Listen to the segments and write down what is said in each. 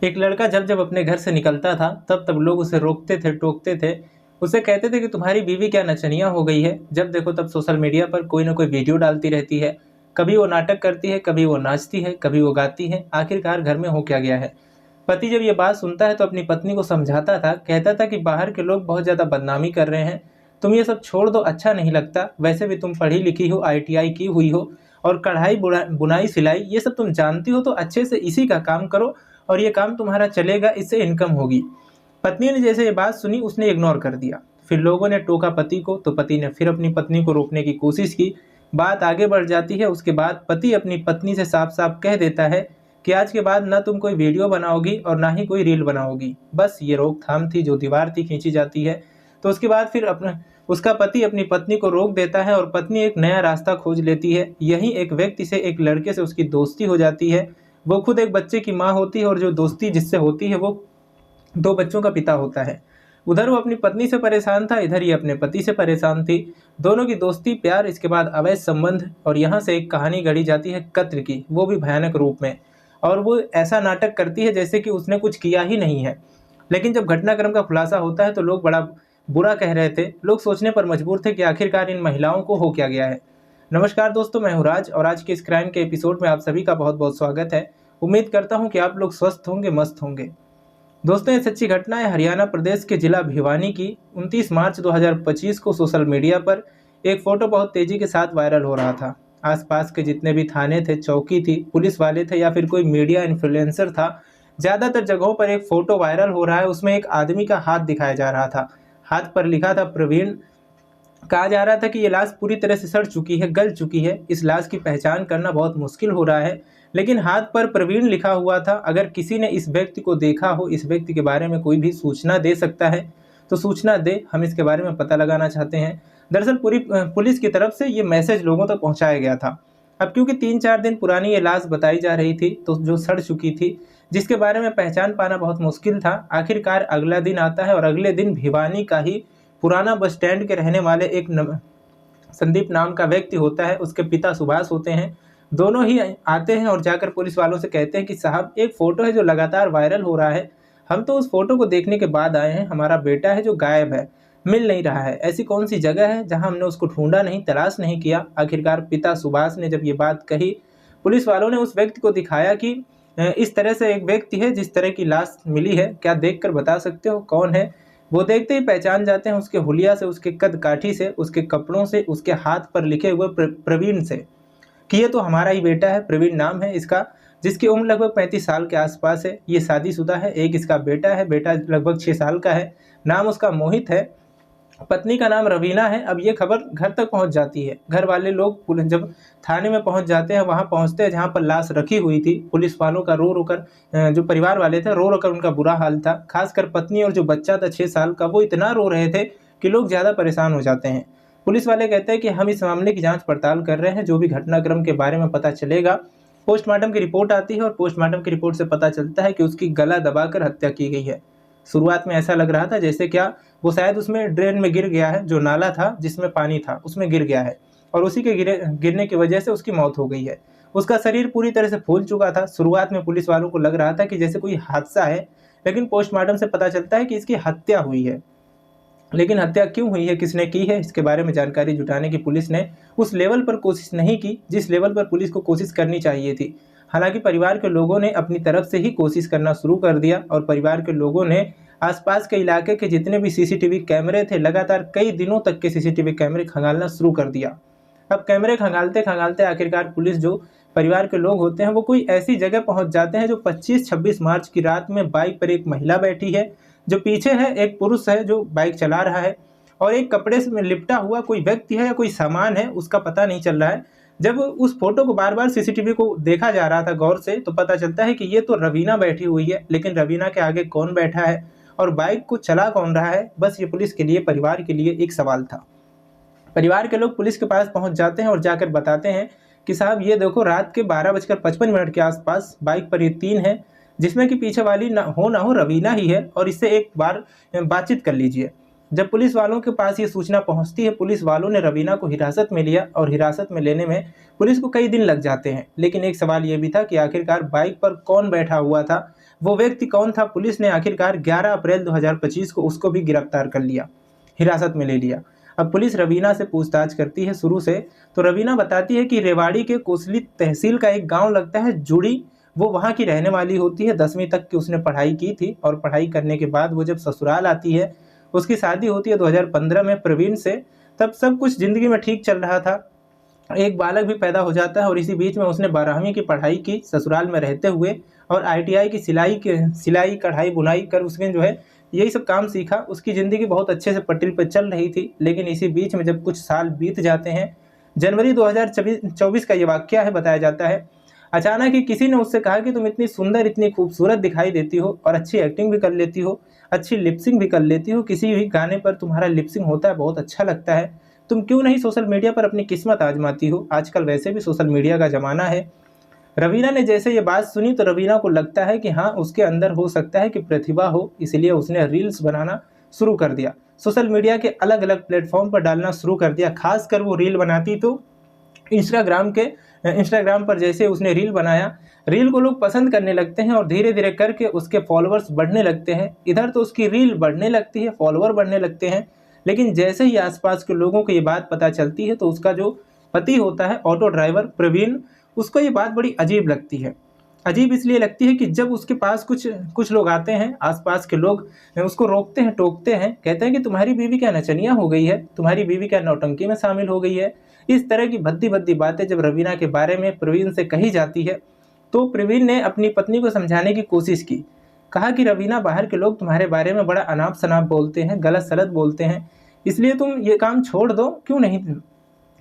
एक लड़का जब जब अपने घर से निकलता था तब तब लोग उसे रोकते थे, टोकते थे। उसे कहते थे कि तुम्हारी बीवी क्या नचनिया हो गई है। जब देखो तब सोशल मीडिया पर कोई ना कोई वीडियो डालती रहती है। कभी वो नाटक करती है, कभी वो नाचती है, कभी वो गाती है। आखिरकार घर में हो क्या गया है। पति जब ये बात सुनता है तो अपनी पत्नी को समझाता था, कहता था कि बाहर के लोग बहुत ज्यादा बदनामी कर रहे हैं, तुम ये सब छोड़ दो, अच्छा नहीं लगता। वैसे भी तुम पढ़ी लिखी हो, ITI की हुई हो, और कढ़ाई बुनाई सिलाई ये सब तुम जानती हो, तो अच्छे से इसी का काम करो और ये काम तुम्हारा चलेगा, इससे इनकम होगी। पत्नी ने जैसे ये बात सुनी उसने इग्नोर कर दिया। फिर लोगों ने टोका पति को, तो पति ने फिर अपनी पत्नी को रोकने की कोशिश की। बात आगे बढ़ जाती है। उसके बाद पति अपनी पत्नी से साफ साफ कह देता है कि आज के बाद ना तुम कोई वीडियो बनाओगी और ना ही कोई रील बनाओगी। बस ये रोकथाम थी, जो दीवार थी खींची जाती है। तो उसके बाद फिर अपना उसका पति अपनी पत्नी को रोक देता है और पत्नी एक नया रास्ता खोज लेती है। यही एक व्यक्ति से, एक लड़के से उसकी दोस्ती हो जाती है। वो खुद एक बच्चे की माँ होती है और जो दोस्ती जिससे होती है वो 2 बच्चों का पिता होता है। उधर वो अपनी पत्नी से परेशान था, इधर ये अपने पति से परेशान थी। दोनों की दोस्ती, प्यार, इसके बाद अवैध संबंध, और यहाँ से एक कहानी गढ़ी जाती है कत्ल की, वो भी भयानक रूप में। और वो ऐसा नाटक करती है जैसे कि उसने कुछ किया ही नहीं है। लेकिन जब घटनाक्रम का खुलासा होता है तो लोग बड़ा बुरा कह रहे थे। लोग सोचने पर मजबूर थे कि आखिरकार इन महिलाओं को हो क्या गया है। नमस्कार दोस्तों, मैं हूं राज और आज के इस क्राइम के एपिसोड में आप सभी का बहुत बहुत स्वागत है। उम्मीद करता हूं कि आप लोग स्वस्थ होंगे, मस्त होंगे। दोस्तों, ये सच्ची घटना है हरियाणा प्रदेश के जिला भिवानी की। 29 मार्च 2025 को सोशल मीडिया पर एक फोटो बहुत तेजी के साथ वायरल हो रहा था। आसपास के जितने भी थाने थे, चौकी थी, पुलिस वाले थे या फिर कोई मीडिया इन्फ्लुएंसर था, ज्यादातर जगहों पर एक फोटो वायरल हो रहा है। उसमें एक आदमी का हाथ दिखाया जा रहा था। हाथ पर लिखा था प्रवीण। कहा जा रहा था कि ये लाश पूरी तरह से सड़ चुकी है, गल चुकी है। इस लाश की पहचान करना बहुत मुश्किल हो रहा है। लेकिन हाथ पर प्रवीण लिखा हुआ था। अगर किसी ने इस व्यक्ति को देखा हो, इस व्यक्ति के बारे में कोई भी सूचना दे सकता है तो सूचना दे, हम इसके बारे में पता लगाना चाहते हैं। दरअसल पूरी पुलिस की तरफ से ये मैसेज लोगों तक पहुंचाया गया था। अब क्योंकि 3-4 दिन पुरानी ये लाश बताई जा रही थी, तो जो सड़ चुकी थी, जिसके बारे में पहचान पाना बहुत मुश्किल था, आखिरकार अगला दिन आता है और अगले दिन भिवानी का ही पुराना बस स्टैंड के रहने वाले एक संदीप नाम का व्यक्ति होता है, उसके पिता सुभाष होते हैं। दोनों ही आते हैं और जाकर पुलिस वालों से कहते हैं कि साहब, एक फ़ोटो है जो लगातार वायरल हो रहा है। हम तो उस फ़ोटो को देखने के बाद आए हैं। हमारा बेटा है जो गायब है, मिल नहीं रहा है। ऐसी कौन सी जगह है जहां हमने उसको ढूंढा नहीं, तलाश नहीं किया। आखिरकार पिता सुभाष ने जब ये बात कही, पुलिस वालों ने उस व्यक्ति को दिखाया कि इस तरह से एक व्यक्ति है जिस तरह की लाश मिली है, क्या देखकर बता सकते हो कौन है। वो देखते ही पहचान जाते हैं, उसके हुलिया से, उसके कद काठी से, उसके कपड़ों से, उसके हाथ पर लिखे हुए प्रवीण से, कि ये तो हमारा ही बेटा है। प्रवीण नाम है इसका, जिसकी उम्र लगभग 35 साल के आसपास है। ये शादीशुदा है। एक इसका बेटा है, बेटा लगभग 6 साल का है। नाम उसका मोहित है। पत्नी का नाम रवीना है। अब ये खबर घर तक पहुंच जाती है। घर वाले लोग जब थाने में पहुंच जाते हैं, वहां पहुंचते हैं जहां पर लाश रखी हुई थी। पुलिस वालों का रो रो कर, जो परिवार वाले थे, रो रो कर उनका बुरा हाल था। खासकर पत्नी और जो बच्चा था 6 साल का, वो इतना रो रहे थे कि लोग ज़्यादा परेशान हो जाते हैं। पुलिस वाले कहते हैं कि हम इस मामले की जांच पड़ताल कर रहे हैं, जो भी घटनाक्रम के बारे में पता चलेगा। पोस्टमार्टम की रिपोर्ट आती है और पोस्टमार्टम की रिपोर्ट से पता चलता है कि उसकी गला दबाकर हत्या की गई है। शुरुआत में ऐसा लग रहा था जैसे क्या वो शायद उसमें ड्रेन में गिर गया है, जो नाला था जिसमें पानी था उसमें गिर गया है और उसी के गिरने की वजह से उसकी मौत हो गई है। उसका शरीर पूरी तरह से फूल चुका था। शुरुआत में पुलिस वालों को लग रहा था कि जैसे कोई हादसा है, लेकिन पोस्टमार्टम से पता चलता है कि इसकी हत्या हुई है। लेकिन हत्या क्यों हुई है, किसने की है, इसके बारे में जानकारी जुटाने की पुलिस ने उस लेवल पर कोशिश नहीं की जिस लेवल पर पुलिस को कोशिश करनी चाहिए थी। हालांकि परिवार के लोगों ने अपनी तरफ से ही कोशिश करना शुरू कर दिया और परिवार के लोगों ने आसपास के इलाके के जितने भी सीसीटीवी कैमरे थे, लगातार कई दिनों तक के सीसीटीवी कैमरे खंगालना शुरू कर दिया। अब कैमरे खंगालते खंगालते आखिरकार पुलिस, जो परिवार के लोग होते हैं, वो कोई ऐसी जगह पहुंच जाते हैं जो 25-26 मार्च की रात में बाइक पर एक महिला बैठी है, जो पीछे है एक पुरुष है जो बाइक चला रहा है, और एक कपड़े से लिपटा हुआ कोई व्यक्ति है या कोई सामान है, उसका पता नहीं चल रहा है। जब उस फोटो को बार बार सीसीटीवी को देखा जा रहा था गौर से, तो पता चलता है कि ये तो रवीना बैठी हुई है। लेकिन रवीना के आगे कौन बैठा है और बाइक को चला कौन रहा है, बस ये पुलिस के लिए, परिवार के लिए एक सवाल था। परिवार के लोग पुलिस के पास पहुंच जाते हैं और जाकर बताते हैं कि साहब, ये देखो, रात के 12:55 के आसपास बाइक पर ये 3 है, जिसमें कि पीछे वाली ना हो रवीना ही है, और इससे एक बार बातचीत कर लीजिए। जब पुलिस वालों के पास ये सूचना पहुंचती है, पुलिस वालों ने रवीना को हिरासत में लिया और हिरासत में लेने में पुलिस को कई दिन लग जाते हैं। लेकिन एक सवाल ये भी था कि आखिरकार बाइक पर कौन बैठा हुआ था, वो व्यक्ति कौन था। पुलिस ने आखिरकार 11 अप्रैल 2025 को उसको भी गिरफ्तार कर लिया, हिरासत में ले लिया। अब पुलिस रवीना से पूछताछ करती है शुरू से, तो रवीना बताती है कि रेवाड़ी के कोसली तहसील का एक गाँव लगता है जुड़ी, वो वहाँ की रहने वाली होती है। 10वीं तक की उसने पढ़ाई की थी और पढ़ाई करने के बाद वो जब ससुराल आती है, उसकी शादी होती है 2015 में प्रवीण से। तब सब कुछ ज़िंदगी में ठीक चल रहा था, एक बालक भी पैदा हो जाता है और इसी बीच में उसने 12वीं की पढ़ाई की ससुराल में रहते हुए और ITI की सिलाई कढ़ाई बुनाई कर उसमें जो है यही सब काम सीखा। उसकी ज़िंदगी बहुत अच्छे से पटरी पर चल रही थी। लेकिन इसी बीच में जब कुछ साल बीत जाते हैं, जनवरी 2024 का ये वाक़या है, बताया जाता है, अचानक ही किसी ने उससे कहा कि तुम इतनी सुंदर, इतनी खूबसूरत दिखाई देती हो और अच्छी एक्टिंग भी कर लेती हो, अच्छी लिपसिंग भी कर लेती हो, किसी भी गाने पर तुम्हारा लिपसिंग होता है, बहुत अच्छा लगता है, तुम क्यों नहीं सोशल मीडिया पर अपनी किस्मत आजमाती हो, आजकल वैसे भी सोशल मीडिया का ज़माना है। रवीना ने जैसे ये बात सुनी तो रवीना को लगता है कि हाँ, उसके अंदर हो सकता है कि प्रतिभा हो, इसलिए उसने रील्स बनाना शुरू कर दिया, सोशल मीडिया के अलग अलग प्लेटफॉर्म पर डालना शुरू कर दिया। खासकर वो रील बनाती तो इंस्टाग्राम पर जैसे उसने रील बनाया, रील को लोग पसंद करने लगते हैं और धीरे धीरे करके उसके फॉलोअर्स बढ़ने लगते हैं। इधर तो उसकी रील बढ़ने लगती है, फॉलोअर बढ़ने लगते हैं। लेकिन जैसे ही आसपास के लोगों को ये बात पता चलती है तो उसका जो पति होता है, ऑटो ड्राइवर प्रवीण, उसको ये बात बड़ी अजीब लगती है। अजीब इसलिए लगती है कि जब उसके पास कुछ लोग आते हैं, आसपास के लोग उसको रोकते हैं, टोकते हैं, कहते हैं कि तुम्हारी बीवी क्या नचनिया हो गई है, तुम्हारी बीवी क्या नौटंकी में शामिल हो गई है। इस तरह की भद्दी भद्दी बातें जब रवीना के बारे में प्रवीण से कही जाती है तो प्रवीण ने अपनी पत्नी को समझाने की कोशिश की। कहा कि रवीना, बाहर के लोग तुम्हारे बारे में बड़ा अनाप शनाप बोलते हैं, गलत सलत बोलते हैं, इसलिए तुम ये काम छोड़ दो। क्यों नहीं,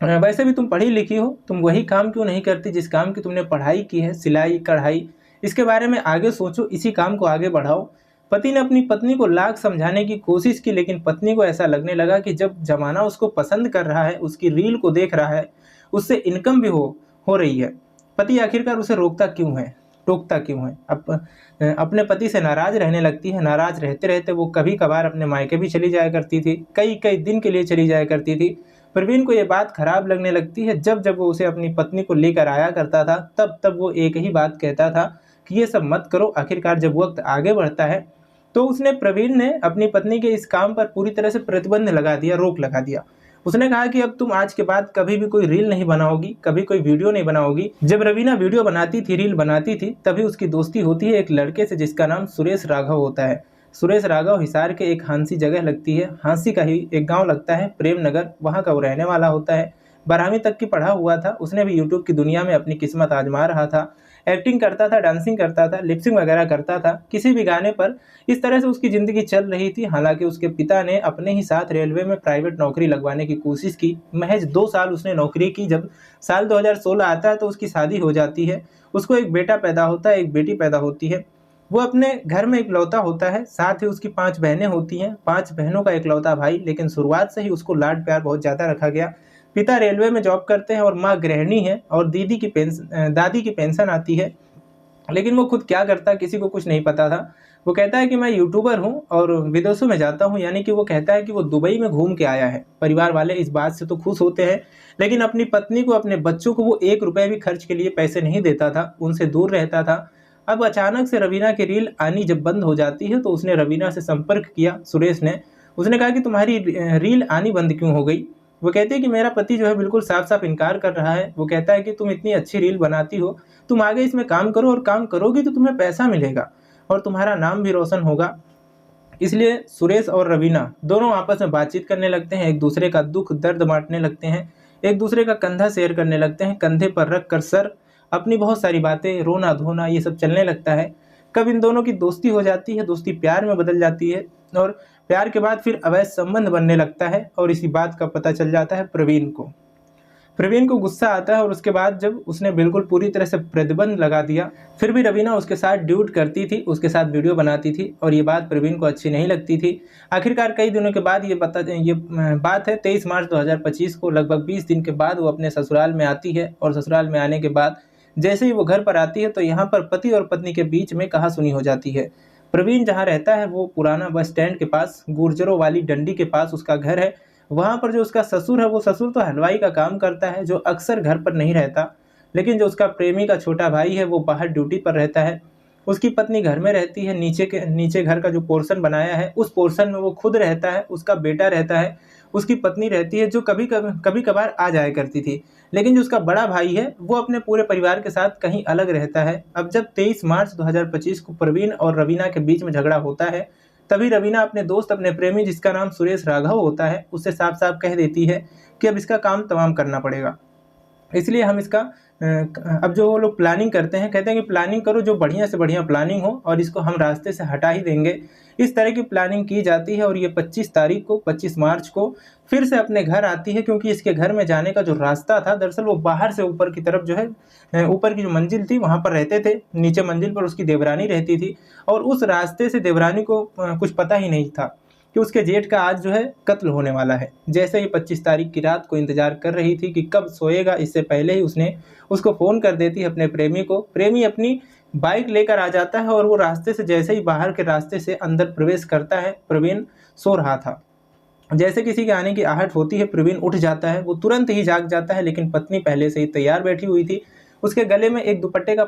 वैसे भी तुम पढ़ी लिखी हो, तुम वही काम क्यों नहीं करती जिस काम की तुमने पढ़ाई की है, सिलाई कढ़ाई, इसके बारे में आगे सोचो, इसी काम को आगे बढ़ाओ। पति ने अपनी पत्नी को लाख समझाने की कोशिश की, लेकिन पत्नी को ऐसा लगने लगा कि जब जमाना उसको पसंद कर रहा है, उसकी रील को देख रहा है, उससे इनकम भी हो रही है, पति आखिरकार उसे रोकता क्यों है, टोकता क्यों है। अपने पति से नाराज़ रहने लगती है। नाराज़ रहते रहते वो कभी कभार अपने मायके भी चली जाया करती थी, कई कई दिन के लिए चली जाया करती थी। प्रवीण को ये बात खराब लगने लगती है। जब जब वो उसे अपनी पत्नी को लेकर आया करता था, तब तब वो एक ही बात कहता था कि ये सब मत करो। आखिरकार जब वक्त आगे बढ़ता है तो प्रवीण ने अपनी पत्नी के इस काम पर पूरी तरह से प्रतिबंध लगा दिया, रोक लगा दिया। उसने कहा कि अब तुम आज के बाद कभी भी कोई रील नहीं बनाओगी, कभी कोई वीडियो नहीं बनाओगी। जब रवीना वीडियो बनाती थी, रील बनाती थी, तभी उसकी दोस्ती होती है एक लड़के से जिसका नाम सुरेश राघव होता है। सुरेश राघव हिसार के एक हांसी जगह लगती है, हांसी का ही एक गांव लगता है प्रेम नगर, वहाँ का वो रहने वाला होता है। 12वीं तक की पढ़ा हुआ था। उसने भी यूट्यूब की दुनिया में अपनी किस्मत आजमा रहा था, एक्टिंग करता था, डांसिंग करता था, लिपसिंग वगैरह करता था, किसी भी गाने पर। इस तरह से उसकी ज़िंदगी चल रही थी। हालांकि उसके पिता ने अपने ही साथ रेलवे में प्राइवेट नौकरी लगवाने की कोशिश की। महज 2 साल उसने नौकरी की। जब साल 2016 आता है तो उसकी शादी हो जाती है। उसको एक बेटा पैदा होता है, एक बेटी पैदा होती है। वो अपने घर में इकलौता होता है, साथ ही उसकी 5 बहनें होती हैं, 5 बहनों का इकलौता भाई। लेकिन शुरुआत से ही उसको लाड प्यार बहुत ज़्यादा रखा गया। पिता रेलवे में जॉब करते हैं और माँ गृहिणी है और दादी की पेंशन आती है। लेकिन वो खुद क्या करता है किसी को कुछ नहीं पता था। वो कहता है कि मैं यूट्यूबर हूँ और विदेशों में जाता हूँ, यानी कि वो कहता है कि वो दुबई में घूम के आया है। परिवार वाले इस बात से तो खुश होते हैं, लेकिन अपनी पत्नी को, अपने बच्चों को वो 1 रुपये भी खर्च के लिए पैसे नहीं देता था, उनसे दूर रहता था। अब अचानक से रवीना की रील आनी जब बंद हो जाती है तो उसने रवीना से संपर्क किया, सुरेश ने। उसने कहा कि तुम्हारी रील आनी बंद क्यों हो गई। वो कहते हैं कि मेरा पति जो है बिल्कुल साफ साफ इनकार कर रहा है। वो कहता है कि तुम इतनी अच्छी रील बनाती हो, तुम आगे इसमें काम करो और काम करोगी तो तुम्हें पैसा मिलेगा और तुम्हारा नाम भी रोशन होगा। इसलिए सुरेश और रवीना दोनों आपस में बातचीत करने लगते हैं, एक दूसरे का दुख दर्द बांटने लगते हैं, एक दूसरे का कंधा शेयर करने लगते हैं, कंधे पर रख कर सर, अपनी बहुत सारी बातें, रोना धोना, ये सब चलने लगता है। कब इन दोनों की दोस्ती हो जाती है, दोस्ती प्यार में बदल जाती है और प्यार के बाद फिर अवैध संबंध बनने लगता है। और इसी बात का पता चल जाता है प्रवीण को गुस्सा आता है और उसके बाद जब उसने बिल्कुल पूरी तरह से प्रतिबंध लगा दिया, फिर भी रवीना उसके साथ ड्यूट करती थी, उसके साथ वीडियो बनाती थी और ये बात प्रवीण को अच्छी नहीं लगती थी। आखिरकार कई दिनों के बाद ये बात है 23 मार्च 2025 को, लगभग 20 दिन के बाद वो अपने ससुराल में आती है। और ससुराल में आने के बाद जैसे ही वो घर पर आती है तो यहाँ पर पति और पत्नी के बीच में कहासुनी हो जाती है। प्रवीण जहाँ रहता है वो पुराना बस स्टैंड के पास गुर्जरों वाली डंडी के पास उसका घर है। वहाँ पर जो उसका ससुर है, वो ससुर तो हलवाई का काम करता है, जो अक्सर घर पर नहीं रहता। लेकिन जो उसका प्रेमी का छोटा भाई है वो बाहर ड्यूटी पर रहता है। उसकी पत्नी घर में रहती है, नीचे घर का जो पोर्शन बनाया है उस पोर्शन में वो खुद रहता है, उसका बेटा रहता है, उसकी पत्नी रहती है जो कभी कभार आ जाया करती थी। लेकिन जो उसका बड़ा भाई है वो अपने पूरे परिवार के साथ कहीं अलग रहता है। अब जब 23 मार्च 2025 को प्रवीण और रवीना के बीच में झगड़ा होता है, तभी रवीना अपने दोस्त, अपने प्रेमी जिसका नाम सुरेश राघव होता है, उससे साफ साफ कह देती है कि अब इसका काम तमाम करना पड़ेगा। इसलिए हम इसका अब जो वो लोग प्लानिंग करते हैं, कहते हैं कि प्लानिंग करो जो बढ़िया से बढ़िया प्लानिंग हो और इसको हम रास्ते से हटा ही देंगे। इस तरह की प्लानिंग की जाती है और ये 25 तारीख को, 25 मार्च को फिर से अपने घर आती है, क्योंकि इसके घर में जाने का जो रास्ता था, दरअसल वो बाहर से ऊपर की तरफ जो है, ऊपर की जो मंजिल थी वहाँ पर रहते थे, नीचे मंजिल पर उसकी देवरानी रहती थी और उस रास्ते से देवरानी को कुछ पता ही नहीं था कि उसके जेठ का आज जो है कत्ल होने वाला है। जैसे ही 25 तारीख की रात को इंतजार कर रही थी कि कब सोएगा, इससे पहले ही उसने उसको फ़ोन कर देती है अपने प्रेमी को। प्रेमी अपनी बाइक लेकर आ जाता है और वो रास्ते से जैसे ही बाहर के रास्ते से अंदर प्रवेश करता है, प्रवीण सो रहा था। जैसे किसी के आने की आहट होती है, प्रवीण उठ जाता है, वो तुरंत ही जाग जाता है, लेकिन पत्नी पहले से ही तैयार बैठी हुई थी। उसके गले में एक दुपट्टे का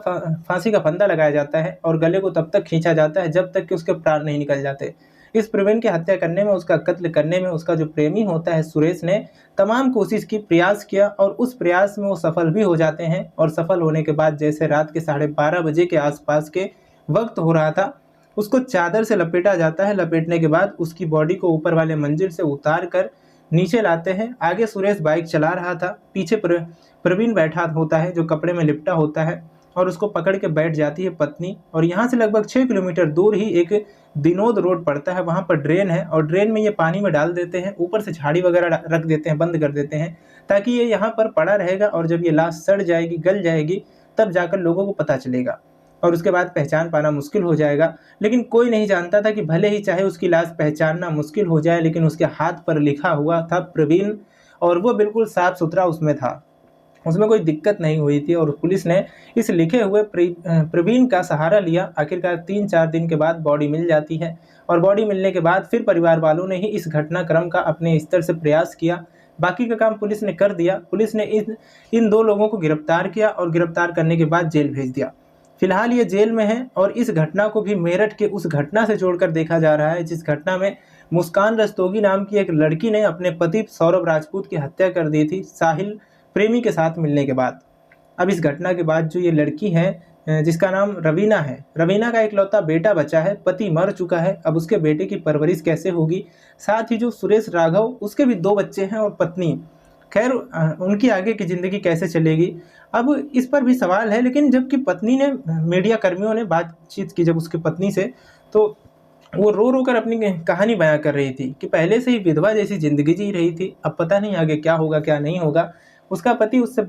फांसी का फंदा लगाया जाता है और गले को तब तक खींचा जाता है जब तक कि उसके प्राण नहीं निकल जाते। इस प्रवीण की हत्या करने में, उसका कत्ल करने में उसका जो प्रेमी होता है सुरेश ने तमाम कोशिश की, प्रयास किया और उस प्रयास में वो सफल भी हो जाते हैं। और सफल होने के बाद जैसे रात के 12:30 बजे के आसपास के वक्त हो रहा था, उसको चादर से लपेटा जाता है। लपेटने के बाद उसकी बॉडी को ऊपर वाले मंजिल से उतार कर नीचे लाते हैं। आगे सुरेश बाइक चला रहा था, पीछे प्रवीण बैठा होता है जो कपड़े में लिपटा होता है और उसको पकड़ के बैठ जाती है पत्नी। और यहाँ से लगभग 6 किलोमीटर दूर ही एक विनोद रोड पड़ता है, वहाँ पर ड्रेन है और ड्रेन में ये पानी में डाल देते हैं, ऊपर से झाड़ी वगैरह रख देते हैं, बंद कर देते हैं ताकि ये यहाँ पर पड़ा रहेगा और जब ये लाश सड़ जाएगी, गल जाएगी, तब जाकर लोगों को पता चलेगा और उसके बाद पहचान पाना मुश्किल हो जाएगा। लेकिन कोई नहीं जानता था कि भले ही चाहे उसकी लाश पहचानना मुश्किल हो जाए, लेकिन उसके हाथ पर लिखा हुआ था प्रवीण और वो बिल्कुल साफ सुथरा उसमें था, उसमें कोई दिक्कत नहीं हुई थी। और पुलिस ने इस लिखे हुए प्रवीण का सहारा लिया। आखिरकार 3-4 दिन के बाद बॉडी मिल जाती है और बॉडी मिलने के बाद फिर परिवार वालों ने ही इस घटनाक्रम का अपने स्तर से प्रयास किया। बाकी का काम पुलिस ने कर दिया। पुलिस ने इन 2 लोगों को गिरफ्तार किया और गिरफ्तार करने के बाद जेल भेज दिया। फिलहाल ये जेल में है और इस घटना को भी मेरठ के उस घटना से जोड़कर देखा जा रहा है जिस घटना में मुस्कान रस्तोगी नाम की एक लड़की ने अपने पति सौरभ राजपूत की हत्या कर दी थी साहिल प्रेमी के साथ मिलने के बाद। अब इस घटना के बाद जो ये लड़की है जिसका नाम रवीना है, रवीना का इकलौता बेटा बचा है, पति मर चुका है, अब उसके बेटे की परवरिश कैसे होगी। साथ ही जो सुरेश राघव, उसके भी 2 बच्चे हैं और पत्नी, खैर उनकी आगे की ज़िंदगी कैसे चलेगी, अब इस पर भी सवाल है। लेकिन जबकि पत्नी ने, मीडिया कर्मियों ने बातचीत की जब उसकी पत्नी से, तो वो रो रो कर अपनी कहानी बयां कर रही थी कि पहले से ही विधवा जैसी ज़िंदगी जी रही थी, अब पता नहीं आगे क्या होगा क्या नहीं होगा। उसका पति उससे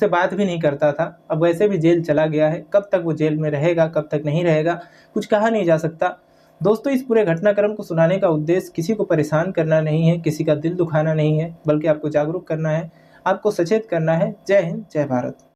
बात भी नहीं करता था, अब वैसे भी जेल चला गया है, कब तक वो जेल में रहेगा कब तक नहीं रहेगा कुछ कहा नहीं जा सकता। दोस्तों, इस पूरे घटनाक्रम को सुनाने का उद्देश्य किसी को परेशान करना नहीं है, किसी का दिल दुखाना नहीं है, बल्कि आपको जागरूक करना है, आपको सचेत करना है। जय हिंद, जय भारत।